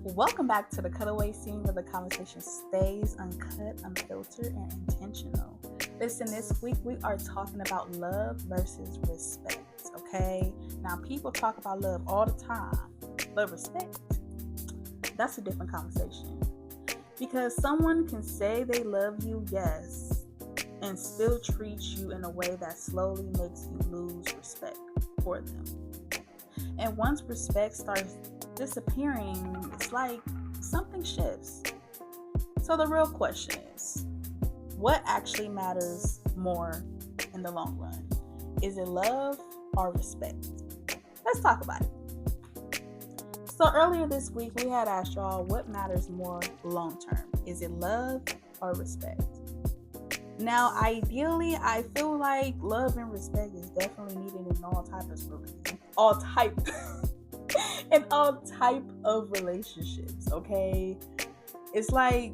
Welcome back to the Cutaway scene where the conversation stays uncut, unfiltered, and intentional. Listen, this week we are talking about love versus respect, okay? Now, people talk about love all the time, but respect, that's a different conversation. Because someone can say they love you, yes, and still treat you in a way that slowly makes you lose respect for them. And once respect starts disappearing, it's like something shifts. So the real question is, what actually matters more in the long run? Is it love or respect? Let's talk about it. So earlier this week, we had asked y'all what matters more long term. Is it love or respect? Now, ideally, I feel like love and respect is definitely needed in all type of relationships, okay? It's like,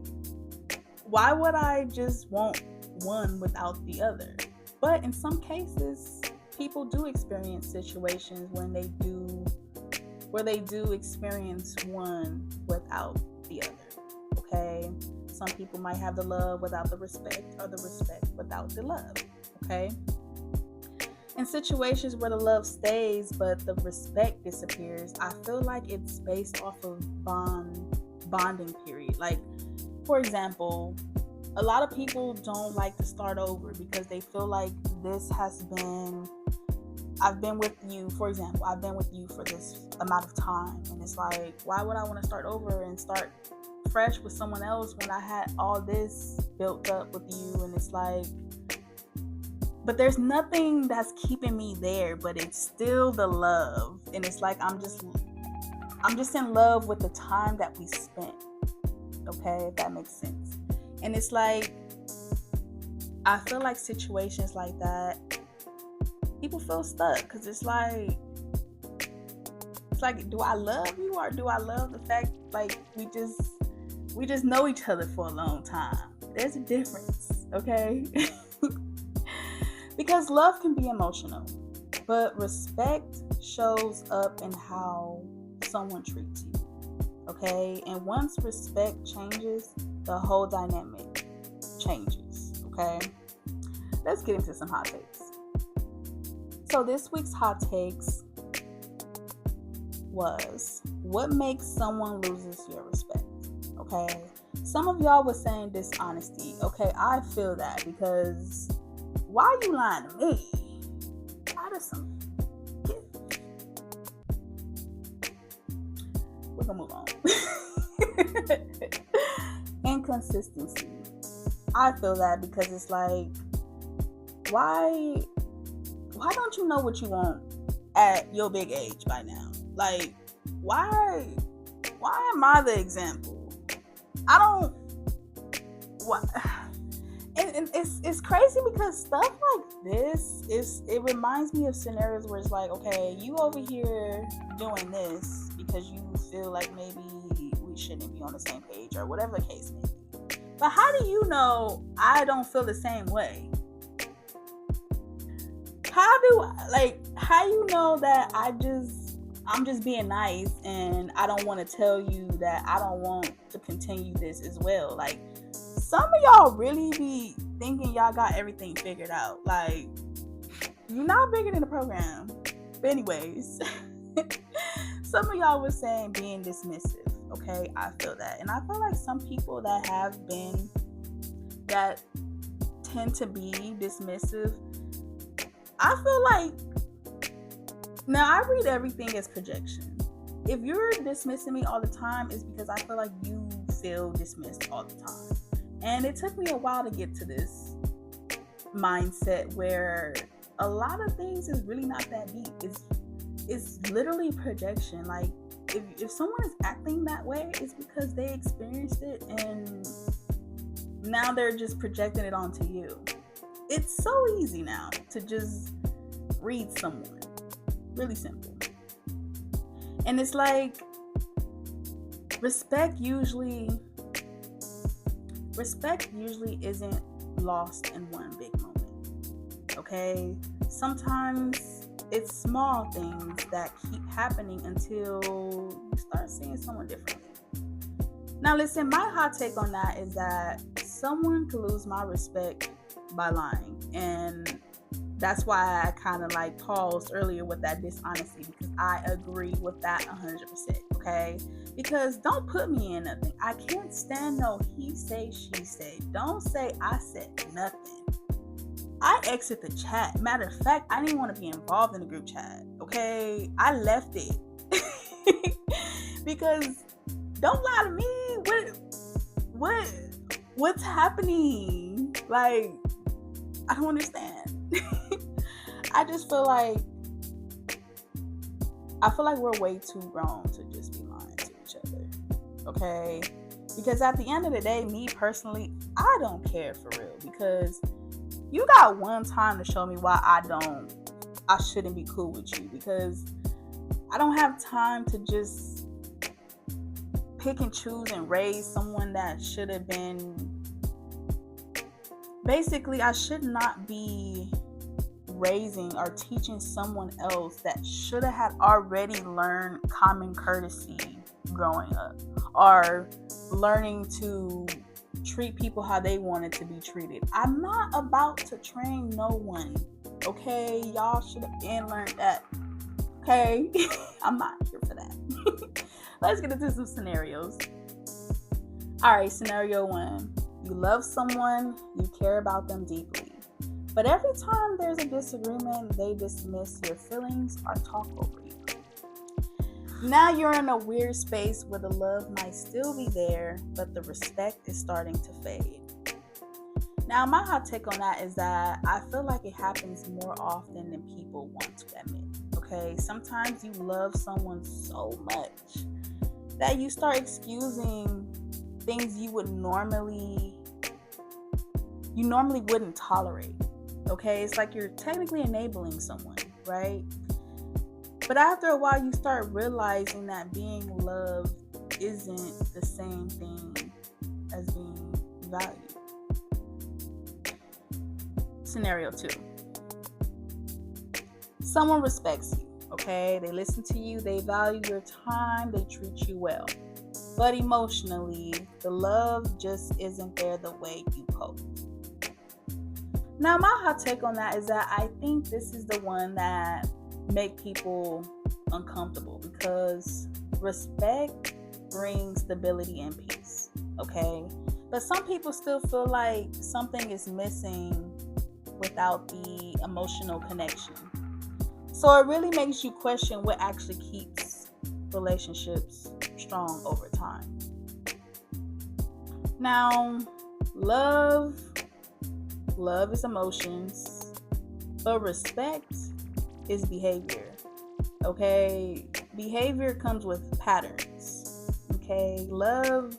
why would I just want one without the other? But in some cases, people do experience situations where they do experience one without the other, okay? Some people might have the love without the respect, or the respect without the love, okay? In situations where the love stays but the respect disappears, I feel like it's based off of bonding period. Like, for example, a lot of people don't like to start over because they feel like I've been with you for this amount of time, and it's like, why would I want to start over and start fresh with someone else when I had all this built up with you? And it's like, but there's nothing that's keeping me there, but it's still the love. And it's like I'm just in love with the time that we spent. Okay, if that makes sense. And it's like, I feel like situations like that, people feel stuck because it's like, do I love you, or do I love the fact like we just know each other for a long time? There's a difference, okay? Because love can be emotional, but respect shows up in how someone treats you, okay? And once respect changes, the whole dynamic changes, okay? Let's get into some hot takes. So this week's hot takes was, what makes someone loses your respect, okay? Some of y'all were saying dishonesty, okay? I feel that, because why are you lying to me? We're gonna move on. Inconsistency. I feel that because it's like, why don't you know what you want at your big age by now? Like, why am I the example? And it's crazy because stuff like this it reminds me of scenarios where it's like, okay, you over here doing this because you feel like maybe we shouldn't be on the same page, or whatever the case may be. But how do you know I don't feel the same way? How you know that I'm just being nice and I don't want to tell you that I don't want to continue this as well? Like, some of y'all really be thinking y'all got everything figured out. Like, you're not bigger than the program. But anyways, some of y'all was saying being dismissive. Okay, I feel that. And I feel like some people that tend to be dismissive, I feel like, now I read everything as projection. If you're dismissing me all the time, it's because I feel like you feel dismissed all the time. And it took me a while to get to this mindset where a lot of things is really not that deep. It's literally projection. Like, if someone is acting that way, it's because they experienced it and now they're just projecting it onto you. It's so easy now to just read someone. Really simple. And it's like, respect usually isn't lost in one big moment, okay? Sometimes it's small things that keep happening until you start seeing someone differently. Now, listen, my hot take on that is that someone could lose my respect by lying. And that's why I kind of like paused earlier with that dishonesty, because I agree with that 100%. Okay? Because don't put me in nothing. I can't stand no he say, she say. Don't say I said nothing. I exit the chat. Matter of fact, I didn't want to be involved in the group chat. Okay? I left it. Because don't lie to me. What's happening? Like, I don't understand. I just feel like we're way too grown to just be lying to each other. Okay? Because at the end of the day, me personally, I don't care for real. Because you got one time to show me why I shouldn't be cool with you. Because I don't have time to just pick and choose and raise someone that should have been. Basically, I should not be raising or teaching someone else that should have had already learned common courtesy growing up, or learning to treat people how they wanted to be treated. I'm not about to train no one. Okay? Y'all should have been learned that. Okay? I'm not here for that. Let's get into some scenarios. Alright, scenario 1. You love someone, you care about them deeply. But every time there's a disagreement, they dismiss your feelings or talk over you. Now you're in a weird space where the love might still be there, but the respect is starting to fade. Now, my hot take on that is that I feel like it happens more often than people want to admit. Okay? Sometimes you love someone so much that you start excusing things you normally wouldn't tolerate. Okay? It's like you're technically enabling someone, right? But after a while, you start realizing that being loved isn't the same thing as being valued. Scenario 2. Someone respects you, okay? They listen to you, they value your time, they treat you well. But emotionally, the love just isn't there the way you hoped. Now, my hot take on that is that I think this is the one that make people uncomfortable, because respect brings stability and peace, okay? But some people still feel like something is missing without the emotional connection. So it really makes you question what actually keeps relationships strong over time. Now, love is emotions, but respect is behavior. Okay? Behavior comes with patterns. Okay? Love,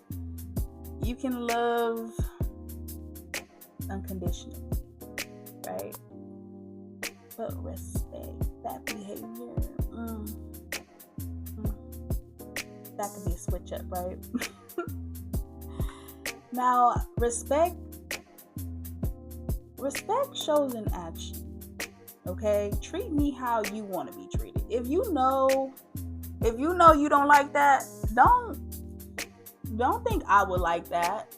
you can love unconditionally, right? But respect, that behavior, that could be a switch up, right? Now, respect shows in action. Okay? Treat me how you want to be treated. If you know you don't like that, don't think I would like that.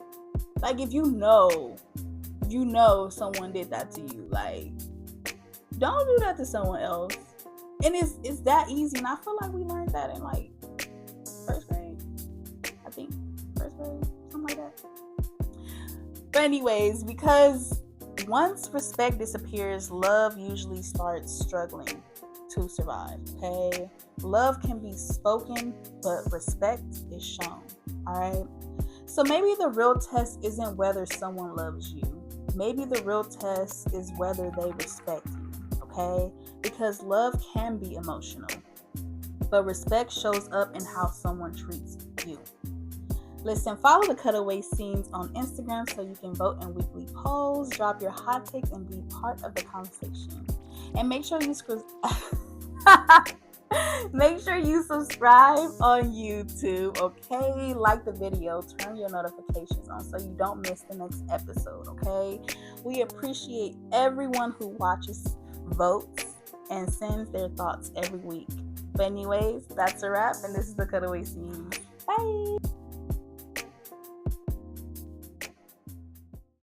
Like, if you know someone did that to you, like, don't do that to someone else. And it's that easy. And I feel like we learned that in like first grade. I think first grade, something like that. But anyways, because once respect disappears, love usually starts struggling to survive. Okay? Love can be spoken, but respect is shown. Alright? So maybe the real test isn't whether someone loves you. Maybe the real test is whether they respect you. Okay? Because love can be emotional, but respect shows up in how someone treats you. Listen, follow the Cutaway Scenes on Instagram so you can vote in weekly polls, drop your hot takes, and be part of the conversation. And make sure you subscribe on YouTube, okay? Like the video, turn your notifications on so you don't miss the next episode, okay? We appreciate everyone who watches, votes, and sends their thoughts every week. But anyways, that's a wrap, and this is the Cutaway Scenes. Bye!